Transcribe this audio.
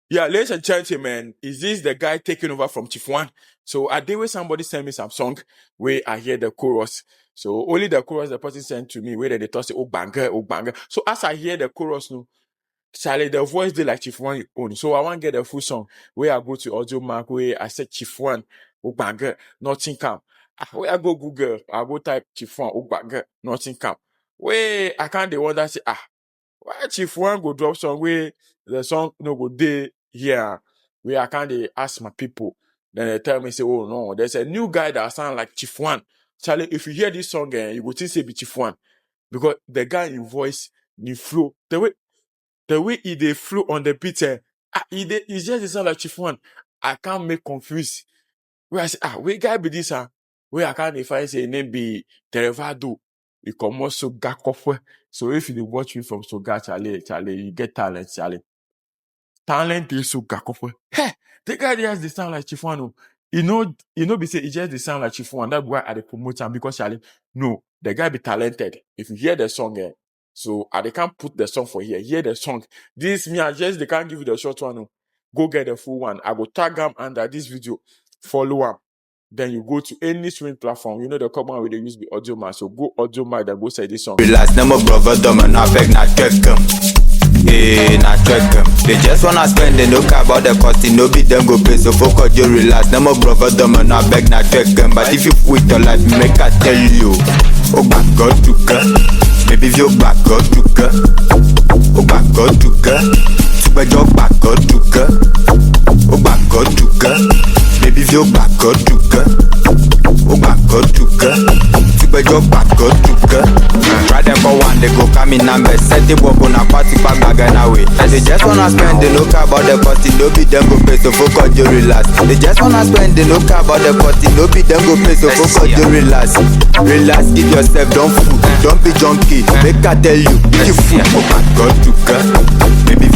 Yeah, ladies and gentlemen, is this the guy taking over from Chief One? So I did where somebody sent me some song where I hear the chorus. So only the chorus the person sent to me where they thought say oh banger, oh banger. So as I hear the chorus no, Charlie, the voice they like Chief One own. So I want to get the full song where I go to Audio Mark where I said Chief One, oh banger, nothing come. Where I go Google, I go type Chief One, oh banger, nothing come. Where I can't the one that say why Chief One go drop song where the song no go day here where I can't dey ask my people. Then they tell me say, oh no, there's a new guy that sound like Chief One. Charlie, if you hear this song, you go think say be Chief One because the guy in voice, in flow, the way he dey flow on the beat, he just dey sound like Chief One. I can't make confuse. Where I say, where guy be this, where I can't define say name be Terravardo. He come also Gakofwe. So if you dey watch me from Soga, Charlie, you get talent, Charlie. Talent is so Gakofwe. Hey, the guy there has the sound like Chief One. You know, be say he just the sound like Chief One. That's why I dey promote him because Charlie, no, the guy be talented. If you hear the song, so they can't put the song for here. Hear the song. This me, they can't give you the short one. Go get the full one. I go tag him under this video. Follow him. Then you go to any streaming platform. You know the common way they use the Audio Mark. So go Audio Mark, then go say this song. Relax, no more brother, dumb and not beg, not check them. Not check them. They just wanna spend, they no care about the cost, no be them go pay. So focus, you relax, no more brother, dumb and not beg, not check them. But if you quit your life, make I tell you, oh my God, to go. Maybe if you back God to go. Oh my God, to go. Super job back God to go. Oh my God, to go. Maybe if you back God to go. Oh my God, to go. Super job back God to go. Right there for one, they go come in numbers. Set the work on a party pack bag away. And they just wanna spend, they no care about the cost, no be them go pay. So focus, you relax. They just wanna spend, they no care about the cost, no be them go pay. So focus, you relax. Relax, give yourself, don't fool, don't be junkie. Make I tell you, if you fool, oh my God, to go. Maybe if